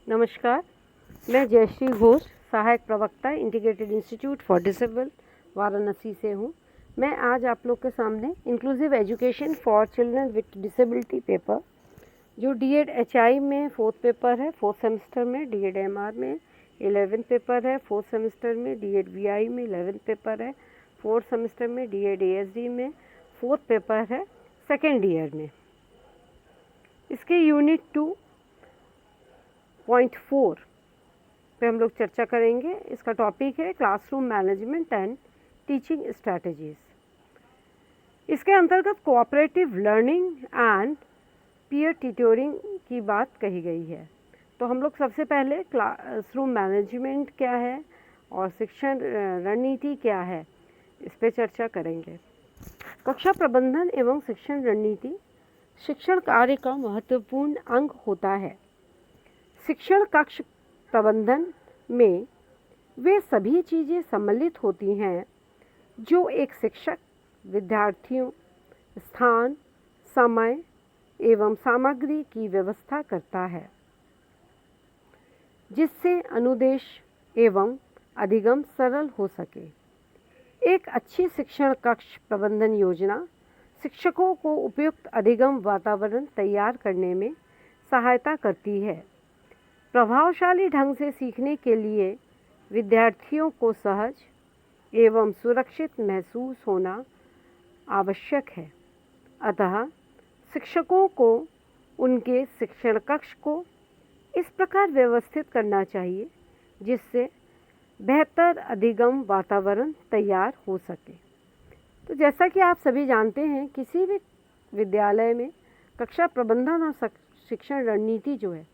नमस्कार, मैं जयश्री घोष, सहायक प्रवक्ता integrated institute for disable Varanasi से हूँ। मैं आज आप लोग के सामने inclusive education for children with disability paper, जो डीएड एचआई में 4th पेपर है, 4th सेमेस्टर में, डीएड एमआर में 11th पेपर है, 4th सेमेस्टर में, डीएड वीआई में 11th पेपर है, 4th सेमेस्टर में, डीएड एएसडी में 4th पेपर है, 2nd ईयर में। इसके यूनिट 2.4 पे हम लोग चर्चा करेंगे। इसका टॉपिक है classroom management and teaching strategies. इसके अंतर्गत cooperative learning and peer tutoring की बात कही गई है। तो हम लोग सबसे पहले क्लासरूम मैनेजमेंट क्या है और शिक्षण रणनीति क्या है, इस पे चर्चा करेंगे। कक्षा प्रबंधन एवं शिक्षण रणनीति शिक्षण कार्य का महत्वपूर्ण अंग होता है। शिक्षण कक्ष प्रबंधन में वे सभी चीज़ें सम्मिलित होती हैं जो एक शिक्षक विद्यार्थियों, स्थान, समय एवं सामग्री की व्यवस्था करता है, जिससे अनुदेश एवं अधिगम सरल हो सके। एक अच्छी शिक्षण कक्ष प्रबंधन योजना शिक्षकों को उपयुक्त अधिगम वातावरण तैयार करने में सहायता करती है। प्रभावशाली ढंग से सीखने के लिए विद्यार्थियों को सहज एवं सुरक्षित महसूस होना आवश्यक है। अतः शिक्षकों को उनके शिक्षण कक्ष को इस प्रकार व्यवस्थित करना चाहिए जिससे बेहतर अधिगम वातावरण तैयार हो सके। तो जैसा कि आप सभी जानते हैं, किसी भी विद्यालय में कक्षा प्रबंधन और शिक्षण रणनीति जो है,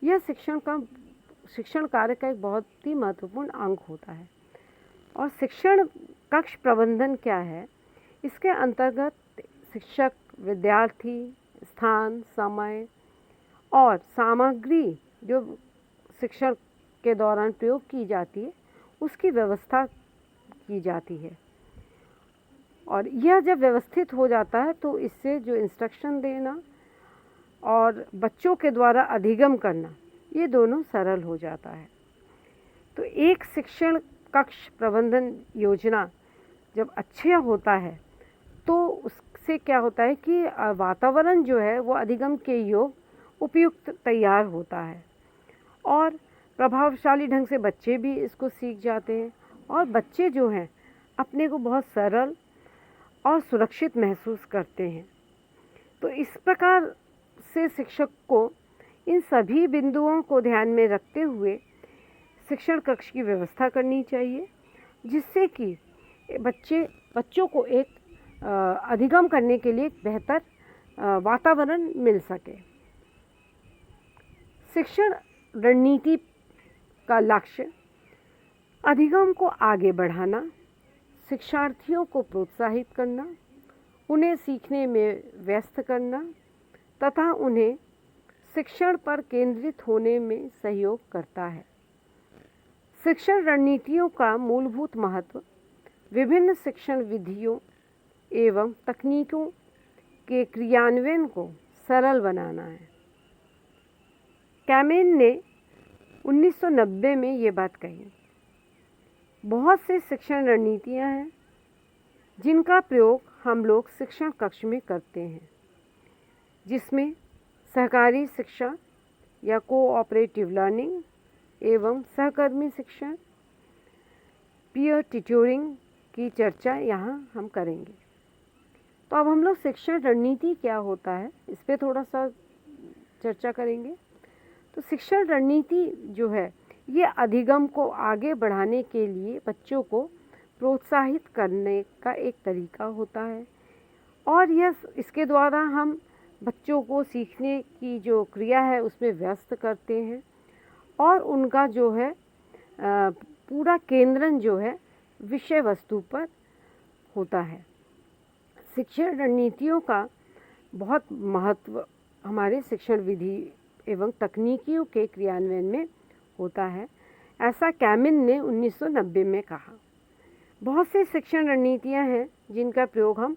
यह शिक्षण कार्य का एक बहुत ही महत्वपूर्ण अंग होता है। और शिक्षण कक्ष प्रबंधन क्या है? इसके अंतर्गत शिक्षक, विद्यार्थी, स्थान, समय और सामग्री जो शिक्षण के दौरान प्रयोग की जाती है, उसकी व्यवस्था की जाती है। और यह जब व्यवस्थित हो जाता है तो इससे जो इंस्ट्रक्शन देना और बच्चों के द्वारा अधिगम करना, ये दोनों सरल हो जाता है। तो एक शिक्षण कक्ष प्रबंधन योजना जब अच्छा होता है तो उससे क्या होता है कि वातावरण जो है वो अधिगम के योग उपयुक्त तैयार होता है और प्रभावशाली ढंग से बच्चे भी इसको सीख जाते हैं और बच्चे जो हैं अपने को बहुत सरल और सुरक्षित महसूस करते हैं। तो इस प्रकार से शिक्षक को इन सभी बिंदुओं को ध्यान में रखते हुए शिक्षण कक्ष की व्यवस्था करनी चाहिए, जिससे कि बच्चों को एक अधिगम करने के लिए एक बेहतर वातावरण मिल सके। शिक्षण रणनीति का लक्ष्य अधिगम को आगे बढ़ाना, शिक्षार्थियों को प्रोत्साहित करना, उन्हें सीखने में व्यस्त करना तथा उन्हें शिक्षण पर केंद्रित होने में सहयोग करता है। शिक्षण रणनीतियों का मूलभूत महत्व विभिन्न शिक्षण विधियों एवं तकनीकों के क्रियान्वयन को सरल बनाना है। कैमिन ने 1990 में ये बात कही। बहुत से शिक्षण रणनीतियाँ हैं जिनका प्रयोग हम लोग शिक्षण कक्ष में करते हैं, जिसमें सहकारी शिक्षा या कोऑपरेटिव लर्निंग एवं सहकर्मी शिक्षण, पीयर ट्यूटरिंग की चर्चा यहाँ हम करेंगे। तो अब हम लोग शिक्षण रणनीति क्या होता है, इस पे थोड़ा सा चर्चा करेंगे। तो शिक्षण रणनीति जो है ये अधिगम को आगे बढ़ाने के लिए बच्चों को प्रोत्साहित करने का एक तरीका होता है और यह इसके द्वारा हम बच्चों को सीखने की जो क्रिया है उसमें व्यस्त करते हैं और उनका जो है पूरा केंद्रण जो है विषय वस्तु पर होता है। शिक्षण रणनीतियों का बहुत महत्व हमारे शिक्षण विधि एवं तकनीकियों के क्रियान्वयन में होता है, ऐसा कैमिन ने 1990 में कहा। बहुत सी शिक्षण रणनीतियाँ हैं जिनका प्रयोग हम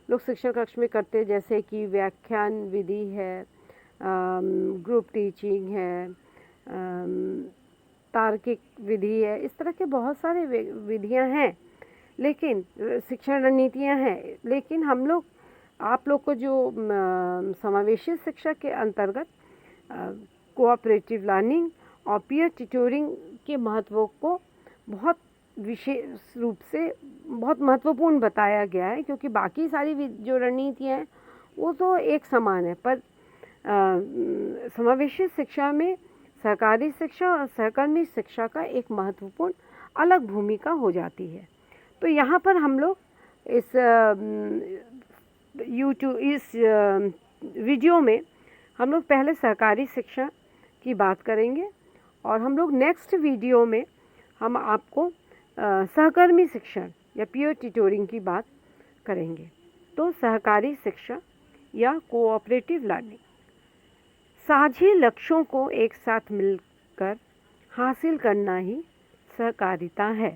लोग शिक्षण कक्ष में करते हैं, जैसे कि व्याख्यान विधि है, ग्रुप टीचिंग है, तार्किक विधि है, इस तरह के बहुत सारे विधियां हैं, लेकिन शिक्षण रणनीतियां हैं। लेकिन हम लोग, आप लोग को जो समावेशी शिक्षा के अंतर्गत कोऑपरेटिव लर्निंग और पीयर ट्यूटरिंग के महत्व को बहुत विशेष रूप से बहुत महत्वपूर्ण बताया गया है, क्योंकि बाकी सारी जो रणनीतियाँ हैं वो तो एक समान है, पर समावेशी शिक्षा में सहकारी शिक्षा और सहकर्मी शिक्षा का एक महत्वपूर्ण अलग भूमिका हो जाती है। तो यहाँ पर हम लोग इस वीडियो में हम लोग पहले सहकारी शिक्षा की बात करेंगे, और हम लोग नेक्स्ट वीडियो में हम आपको सहकर्मी शिक्षण या पीयर ट्यूटरिंग की बात करेंगे। तो सहकारी शिक्षा या कोऑपरेटिव लर्निंग साझे लक्ष्यों को एक साथ मिलकर हासिल करना ही सहकारिता है।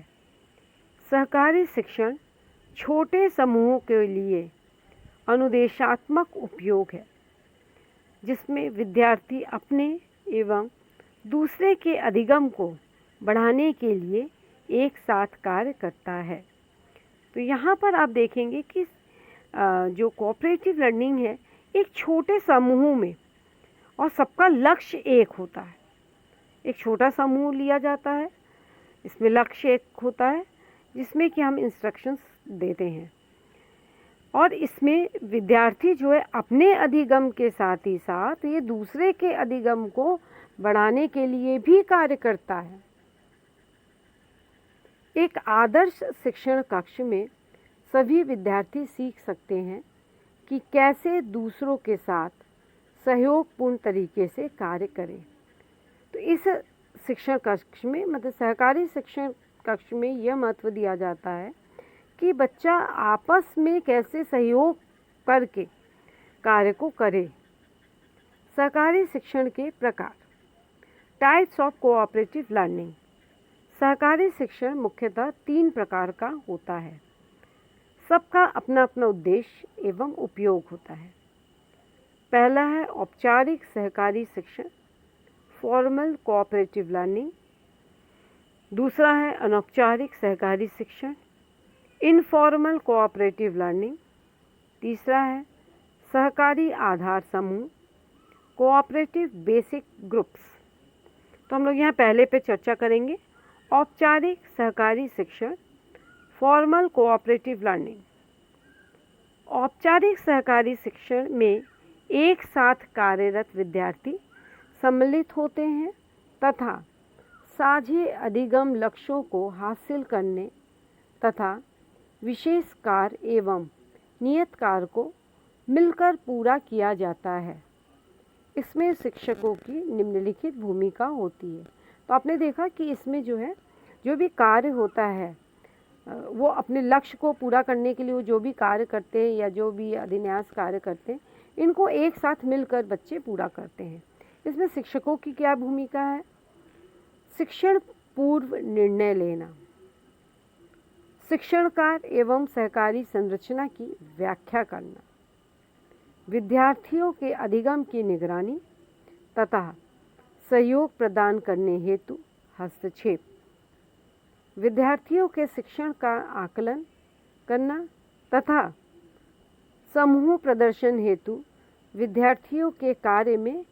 सहकारी शिक्षण छोटे समूहों के लिए अनुदेशात्मक उपयोग है, जिसमें विद्यार्थी अपने एवं दूसरे के अधिगम को बढ़ाने के लिए एक साथ कार्य करता है। तो यहाँ पर आप देखेंगे कि जो कोऑपरेटिव लर्निंग है एक छोटे समूह में, और सबका लक्ष्य एक होता है। एक छोटा समूह लिया जाता है, इसमें लक्ष्य एक होता है जिसमें कि हम इंस्ट्रक्शंस देते हैं, और इसमें विद्यार्थी जो है अपने अधिगम के साथ ही साथ ये दूसरे के अधिगम को बढ़ाने के लिए भी कार्य करता है। एक आदर्श शिक्षण कक्ष में सभी विद्यार्थी सीख सकते हैं कि कैसे दूसरों के साथ सहयोगपूर्ण तरीके से कार्य करें। तो इस शिक्षण कक्ष में, मतलब सहकारी शिक्षण कक्ष में, यह महत्व दिया जाता है कि बच्चा आपस में कैसे सहयोग करके कार्य को करे। सहकारी शिक्षण के प्रकार, टाइप्स ऑफ कोऑपरेटिव लर्निंग। सहकारी शिक्षण मुख्यतः 3 प्रकार का होता है। सबका अपना अपना उद्देश्य एवं उपयोग होता है। पहला है औपचारिक सहकारी शिक्षण, फॉर्मल कोऑपरेटिव लर्निंग। दूसरा है अनौपचारिक सहकारी शिक्षण, इनफॉर्मल कोऑपरेटिव लर्निंग। तीसरा है सहकारी आधार समूह, कोऑपरेटिव बेसिक ग्रुप्स। तो हम लोग यहाँ पहले पे चर्चा करेंगे, औपचारिक सहकारी शिक्षण, फॉर्मल कोऑपरेटिव लर्निंग। औपचारिक सहकारी शिक्षण में एक साथ कार्यरत विद्यार्थी सम्मिलित होते हैं तथा साझे अधिगम लक्ष्यों को हासिल करने तथा विशेष कार्य एवं नियत कार्य को मिलकर पूरा किया जाता है। इसमें शिक्षकों की निम्नलिखित भूमिका होती है। तो आपने देखा कि इसमें जो है, जो भी कार्य होता है वो अपने लक्ष्य को पूरा करने के लिए वो जो भी कार्य करते हैं या जो भी अधिन्यास कार्य करते हैं, इनको एक साथ मिलकर बच्चे पूरा करते हैं। इसमें शिक्षकों की क्या भूमिका है? शिक्षण पूर्व निर्णय लेना, शिक्षण कार्य एवं सहकारी संरचना की व्याख्या करना, विद्यार्थियों के अधिगम की निगरानी तथा सहयोग प्रदान करने हेतु हस्तक्षेप, विद्यार्थियों के शिक्षण का आकलन करना तथा समूह प्रदर्शन हेतु विद्यार्थियों के कार्य में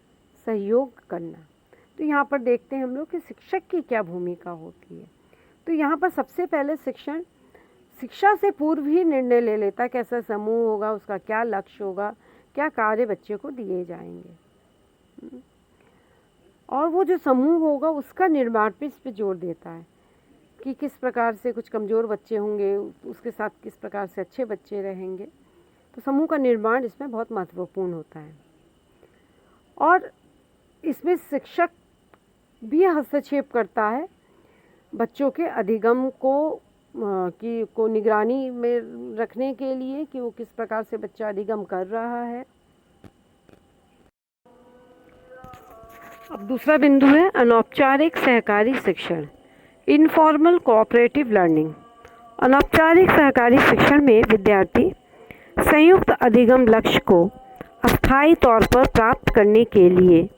सहयोग करना। तो यहाँ पर देखते हैं हम लोग कि शिक्षक की क्या भूमिका होती है। तो यहाँ पर सबसे पहले शिक्षा से पूर्व ही निर्णय ले लेता, कैसा समूह होगा, उसका क्या लक्ष्य होगा, क्या कार्य बच्चे को दिए जाएंगे, और वो जो समूह होगा उसका निर्माण पे इस पे जोर देता है कि किस प्रकार से कुछ कमज़ोर बच्चे होंगे, उसके साथ किस प्रकार से अच्छे बच्चे रहेंगे। तो समूह का निर्माण इसमें बहुत महत्वपूर्ण होता है, और इसमें शिक्षक भी हस्तक्षेप करता है बच्चों के अधिगम को निगरानी में रखने के लिए कि वो किस प्रकार से बच्चा अधिगम कर रहा है। अब दूसरा बिंदु है अनौपचारिक सहकारी शिक्षण, इनफॉर्मल कोऑपरेटिव लर्निंग। अनौपचारिक सहकारी शिक्षण में विद्यार्थी संयुक्त अधिगम लक्ष्य को अस्थायी तौर पर प्राप्त करने के लिए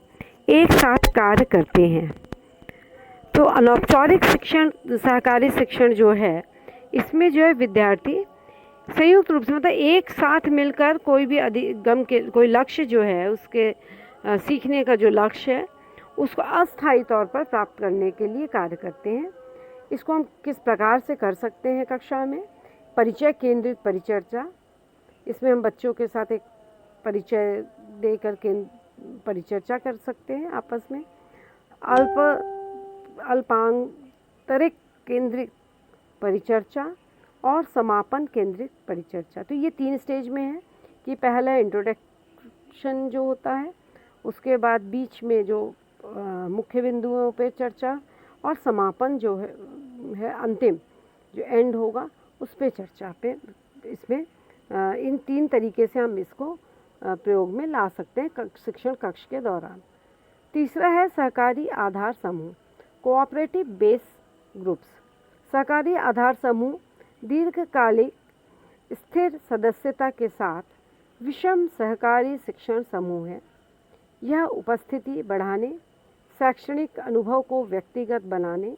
एक साथ कार्य करते हैं। तो अनौपचारिक शिक्षण, सहकारी शिक्षण जो है, इसमें जो है विद्यार्थी संयुक्त रूप से मतलब एक साथ मिलकर कोई भी अधिगम के कोई लक्ष्य जो है उसके सीखने का जो लक्ष्य है उसको अस्थायी तौर पर प्राप्त करने के लिए कार्य करते हैं। इसको हम किस प्रकार से कर सकते हैं कक्षा में? परिचय केंद्रित परिचर्चा, इसमें हम बच्चों के साथ एक परिचय देकर के परिचर्चा कर सकते हैं आपस में। अल्पांतरिक केंद्रित परिचर्चा और समापन केंद्रित परिचर्चा। तो ये 3 स्टेज में है कि पहला इंट्रोडक्शन जो होता है, उसके बाद बीच में जो मुख्य बिंदुओं पे चर्चा, और समापन जो है अंतिम जो एंड होगा उस पे चर्चा पे। इसमें इन 3 तरीके से हम इसको प्रयोग में ला सकते हैं शिक्षण कक्ष के दौरान। तीसरा है सहकारी आधार समूह, कोऑपरेटिव बेस ग्रुप्स। सहकारी आधार समूह दीर्घकालिक स्थिर सदस्यता के साथ विषम सहकारी शिक्षण समूह है। यह उपस्थिति बढ़ाने, शैक्षणिक अनुभव को व्यक्तिगत बनाने,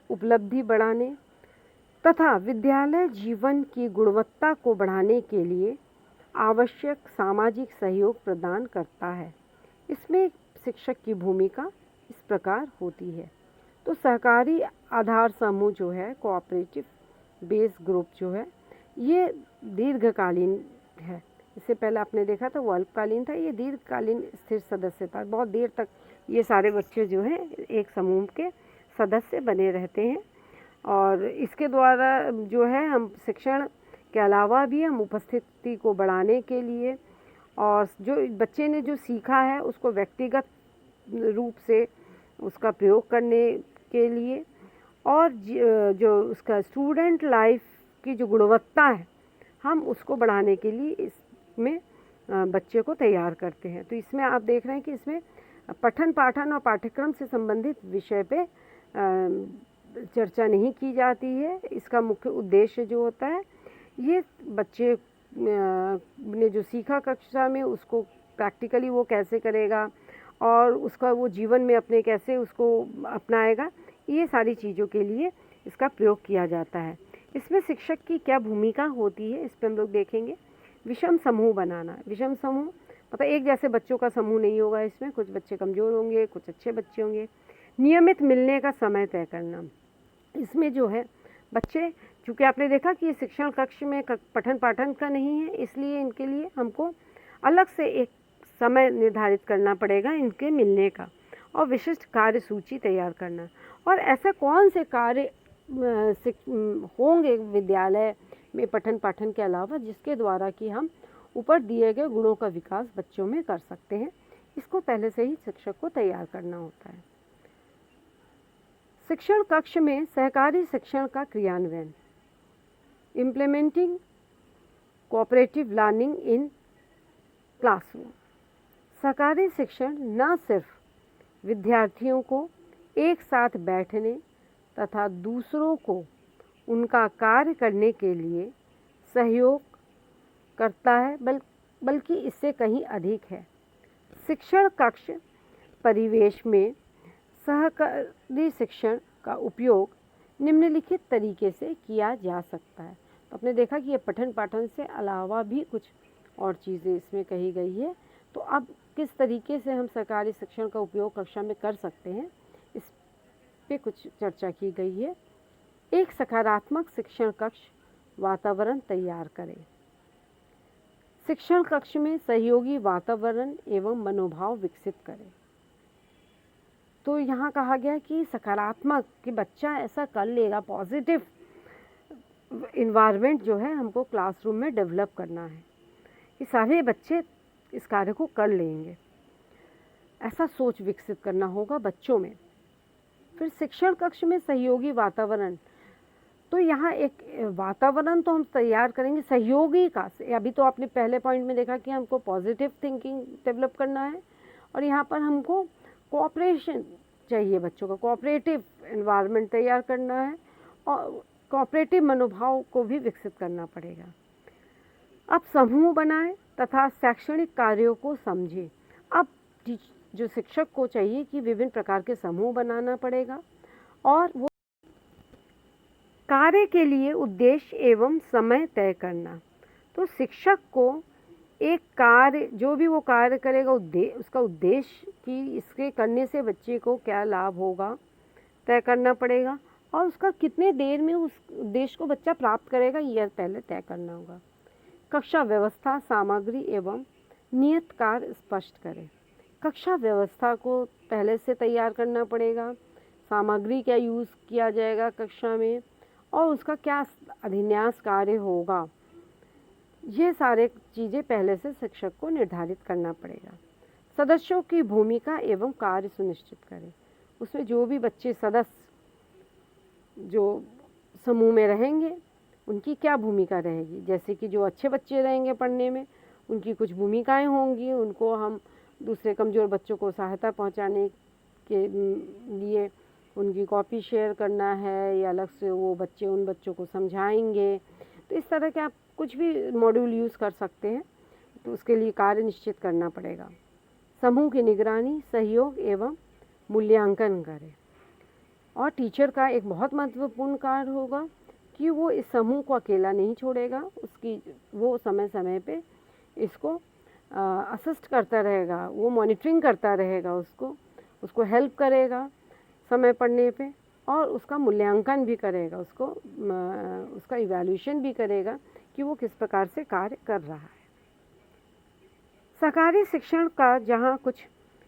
उपलब्धि बढ़ाने तथा विद्यालय जीवन की गुणवत्ता को बढ़ाने के लिए आवश्यक सामाजिक सहयोग प्रदान करता है। इसमें शिक्षक की भूमिका इस प्रकार होती है। तो सहकारी आधार समूह जो है, कोऑपरेटिव बेस ग्रुप जो है, ये दीर्घकालीन है। इससे पहले आपने देखा था वो अल्पकालीन था, ये दीर्घकालीन स्थिर सदस्यता, बहुत देर तक ये सारे बच्चे जो हैं एक समूह के सदस्य बने रहते हैं। और इसके द्वारा जो है हम शिक्षण के अलावा भी हम उपस्थिति को बढ़ाने के लिए और जो बच्चे ने जो सीखा है उसको व्यक्तिगत रूप से उसका प्रयोग करने के लिए और जो उसका स्टूडेंट लाइफ की जो गुणवत्ता है हम उसको बढ़ाने के लिए इसमें बच्चे को तैयार करते हैं। तो इसमें आप देख रहे हैं कि इसमें पठन पाठन और पाठ्यक्रम से संबंधित विषय पे चर्चा नहीं की जाती है। इसका मुख्य उद्देश्य जो होता है ये बच्चे ने जो सीखा कक्षा में उसको प्रैक्टिकली वो कैसे करेगा और उसका वो जीवन में अपने कैसे उसको अपनाएगा, ये सारी चीज़ों के लिए इसका प्रयोग किया जाता है। इसमें शिक्षक की क्या भूमिका होती है इस पर हम लोग देखेंगे। विषम समूह बनाना, विषम समूह मतलब एक जैसे बच्चों का समूह नहीं होगा, इसमें कुछ बच्चे कमज़ोर होंगे, कुछ अच्छे बच्चे होंगे। नियमित मिलने का समय तय करना, इसमें जो है बच्चे, चूँकि आपने देखा कि ये शिक्षण कक्ष में पठन पाठन का नहीं है, इसलिए इनके लिए हमको अलग से एक समय निर्धारित करना पड़ेगा इनके मिलने का और विशिष्ट कार्य सूची तैयार करना। और ऐसा कौन से कार्य होंगे विद्यालय में पठन पाठन के अलावा जिसके द्वारा कि हम ऊपर दिए गए गुणों का विकास बच्चों में कर सकते हैं, इसको पहले से ही शिक्षक को तैयार करना होता है। शिक्षण कक्ष में सहकारी शिक्षण का क्रियान्वयन, implementing cooperative learning in classroom. सहकारी शिक्षण न सिर्फ विद्यार्थियों को एक साथ बैठने तथा दूसरों को उनका कार्य करने के लिए सहयोग करता है बल्कि इससे कहीं अधिक है। शिक्षण कक्ष परिवेश में सहकारी शिक्षण का उपयोग निम्नलिखित तरीके से किया जा सकता है। तो आपने देखा कि ये पठन पाठन से अलावा भी कुछ और चीज़ें इसमें कही गई है। तो अब किस तरीके से हम सहकारी शिक्षण का उपयोग कक्षा में कर सकते हैं इस पे कुछ चर्चा की गई है। एक सकारात्मक शिक्षण कक्ष वातावरण तैयार करें। शिक्षण कक्ष में सहयोगी वातावरण एवं मनोभाव विकसित करें। तो यहाँ कहा गया कि सकारात्मक, कि बच्चा ऐसा कर लेगा, पॉजिटिव इन्वायरमेंट जो है हमको क्लासरूम में डेवलप करना है कि सारे बच्चे इस कार्य को कर लेंगे, ऐसा सोच विकसित करना होगा बच्चों में। फिर शिक्षण कक्ष में सहयोगी वातावरण, तो यहाँ एक वातावरण तो हम तैयार करेंगे सहयोगी का। अभी तो आपने पहले पॉइंट में देखा कि हमको पॉजिटिव थिंकिंग डेवलप करना है और यहाँ पर हमको कोऑपरेशन चाहिए, बच्चों का कोऑपरेटिव एनवायरनमेंट तैयार करना है और कोऑपरेटिव मनोभाव को भी विकसित करना पड़ेगा। अब समूह बनाएं तथा शैक्षणिक कार्यों को समझें। अब जो शिक्षक को चाहिए कि विभिन्न प्रकार के समूह बनाना पड़ेगा और वो कार्य के लिए उद्देश्य एवं समय तय करना। तो शिक्षक को एक कार्य, जो भी वो कार्य करेगा, उसका उद्देश्य कि इसके करने से बच्चे को क्या लाभ होगा तय करना पड़ेगा, और उसका कितने देर में उस उद्देश्य को बच्चा प्राप्त करेगा यह पहले तय करना होगा। कक्षा व्यवस्था, सामग्री एवं नियत कार्य स्पष्ट करें। कक्षा व्यवस्था को पहले से तैयार करना पड़ेगा, सामग्री क्या यूज़ किया जाएगा कक्षा में, और उसका क्या अभिन्यास कार्य होगा, ये सारे चीज़ें पहले से शिक्षक को निर्धारित करना पड़ेगा। सदस्यों की भूमिका एवं कार्य सुनिश्चित करें। उसमें जो भी बच्चे सदस्य जो समूह में रहेंगे उनकी क्या भूमिका रहेगी, जैसे कि जो अच्छे बच्चे रहेंगे पढ़ने में उनकी कुछ भूमिकाएं होंगी, उनको हम दूसरे कमज़ोर बच्चों को सहायता पहुंचाने के लिए उनकी कॉपी शेयर करना है, या अलग से वो बच्चे उन बच्चों को समझाएंगे। तो इस तरह के आप कुछ भी मॉड्यूल यूज़ कर सकते हैं, तो उसके लिए कार्य निश्चित करना पड़ेगा। समूह की निगरानी, सहयोग एवं मूल्यांकन करें। और टीचर का एक बहुत महत्वपूर्ण कार्य होगा कि वो इस समूह को अकेला नहीं छोड़ेगा, वो समय समय पे इसको असिस्ट करता रहेगा, वो मॉनिटरिंग करता रहेगा, उसको हेल्प करेगा समय पढ़ने पे, और उसका मूल्यांकन भी करेगा, उसका इवैल्यूएशन भी करेगा कि वो किस प्रकार से कार्य कर रहा है। सरकारी शिक्षण का जहाँ कुछ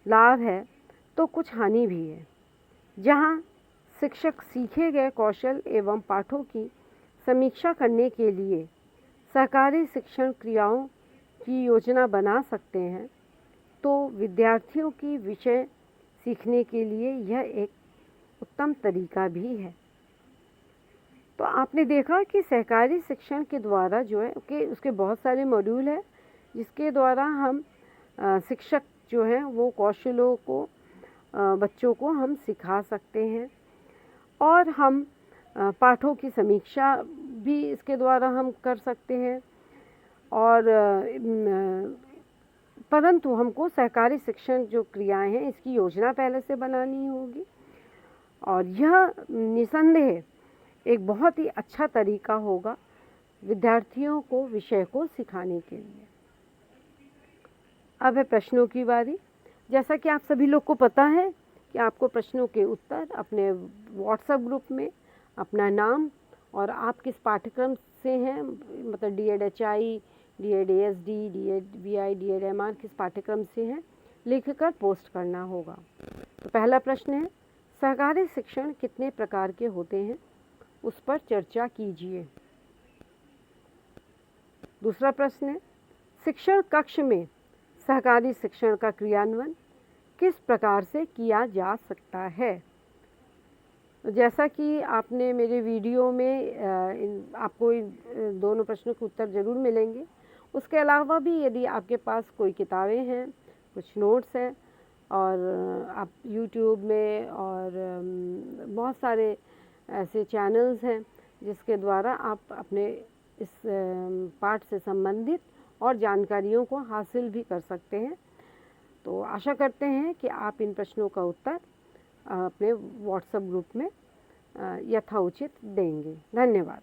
लाभ है तो कुछ हानि भी है। जहाँ शिक्षक सीखे गए कौशल एवं पाठों की समीक्षा करने के लिए सरकारी शिक्षण क्रियाओं की योजना बना सकते हैं, तो विद्यार्थियों की विषय सीखने के लिए यह एक उत्तम तरीका भी है। तो आपने देखा कि सहकारी शिक्षण के द्वारा जो है कि उसके बहुत सारे मॉड्यूल हैं जिसके द्वारा हम शिक्षक जो है वो कौशलों को बच्चों को हम सिखा सकते हैं, और हम पाठों की समीक्षा भी इसके द्वारा हम कर सकते हैं। और परंतु हमको सहकारी शिक्षण जो क्रियाएं हैं इसकी योजना पहले से बनानी होगी, और यह निसंदेह एक बहुत ही अच्छा तरीका होगा विद्यार्थियों को विषय को सिखाने के लिए। अब है प्रश्नों की बारी। जैसा कि आप सभी लोग को पता है कि आपको प्रश्नों के उत्तर अपने व्हाट्सएप ग्रुप में अपना नाम और आप किस पाठ्यक्रम से हैं, मतलब DED-HI, DED-ASD, DED-VI, DED-MR किस पाठ्यक्रम से हैं, लिखकर पोस्ट करना होगा। तो पहला प्रश्न है, सहकारी शिक्षण कितने प्रकार के होते हैं, उस पर चर्चा कीजिए। दूसरा प्रश्न है, शिक्षण कक्ष में सहकारी शिक्षण का क्रियान्वयन किस प्रकार से किया जा सकता है। जैसा कि आपने मेरे वीडियो में आपको इन दोनों प्रश्नों के उत्तर ज़रूर मिलेंगे। उसके अलावा भी यदि आपके पास कोई किताबें हैं, कुछ नोट्स हैं, और आप YouTube में और बहुत सारे ऐसे चैनल्स हैं जिसके द्वारा आप अपने इस पाठ से संबंधित और जानकारियों को हासिल भी कर सकते हैं। तो आशा करते हैं कि आप इन प्रश्नों का उत्तर अपने व्हाट्सएप ग्रुप में यथाउचित देंगे। धन्यवाद।